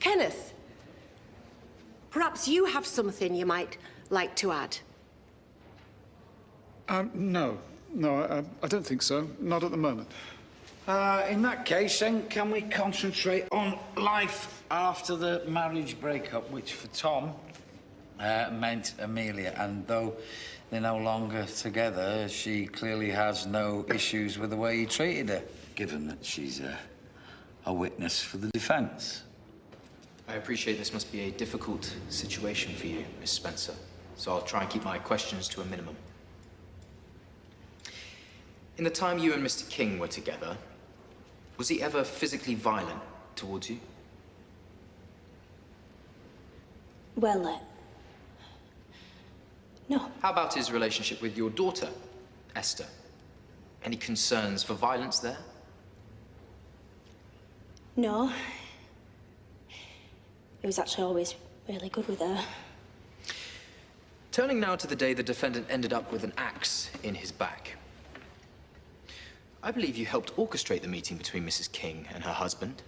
Kenneth, perhaps you have something you might like to add? No, I don't think so. Not at the moment. In that case, then, can we concentrate on life after the marriage breakup, which for Tom meant Amelia, and though they're no longer together, she clearly has no issues with the way he treated her, given that she's a witness for the defence. I appreciate this must be a difficult situation for you, Miss Spencer, so I'll try and keep my questions to a minimum. In the time you and Mr. King were together, was he ever physically violent towards you? Well, no. How about his relationship with your daughter, Esther? Any concerns for violence there? No. He was actually always really good with her. Turning now to the day the defendant ended up with an axe in his back. I believe you helped orchestrate the meeting between Mrs. King and her husband.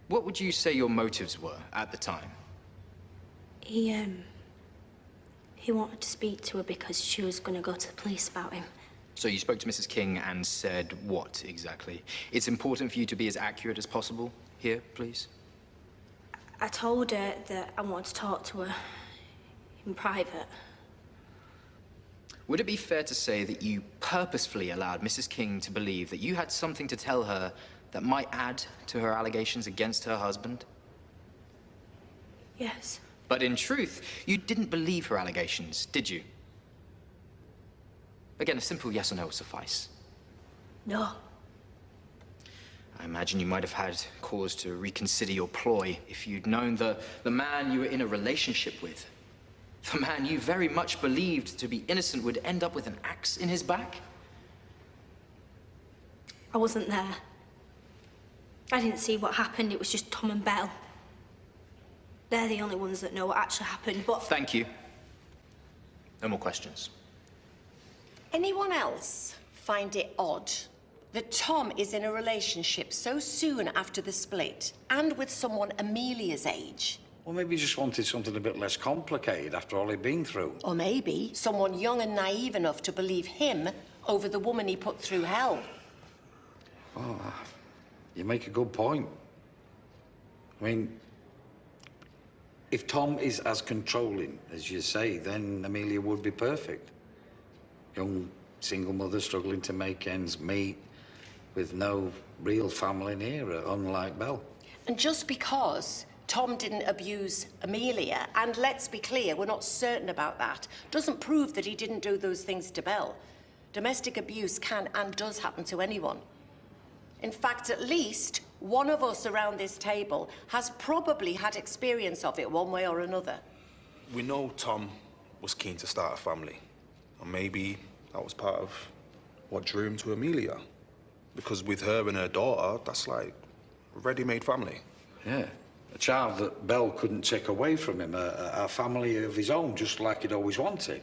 What would you say your motives were at the time? He wanted to speak to her because she was going to go to the police about him. So you spoke to Mrs. King and said what exactly? It's important for you to be as accurate as possible here, please. I told her that I wanted to talk to her in private. Would it be fair to say that you purposefully allowed Mrs. King to believe that you had something to tell her that might add to her allegations against her husband? Yes. But in truth, you didn't believe her allegations, did you? Again, a simple yes or no will suffice. No. I imagine you might have had cause to reconsider your ploy if you'd known the man you were in a relationship with, the man you very much believed to be innocent, would end up with an axe in his back. I wasn't there. I didn't see what happened. It was just Tom and Belle. They're the only ones that know what actually happened, but... Thank you. No more questions. Anyone else find it odd that Tom is in a relationship so soon after the split and with someone Amelia's age? Well, maybe he just wanted something a bit less complicated after all he'd been through. Or maybe someone young and naive enough to believe him over the woman he put through hell. Oh, you make a good point. I mean, if Tom is as controlling as you say, then Amelia would be perfect. Young single mother struggling to make ends meet with no real family near her, unlike Belle. And just because Tom didn't abuse Amelia, and let's be clear, we're not certain about that, doesn't prove that he didn't do those things to Belle. Domestic abuse can and does happen to anyone. In fact, at least one of us around this table has probably had experience of it one way or another. We know Tom was keen to start a family. And maybe that was part of what drew him to Amelia. Because with her and her daughter, that's like a ready-made family. Yeah, a child that Belle couldn't take away from him, a family of his own, just like he'd always wanted.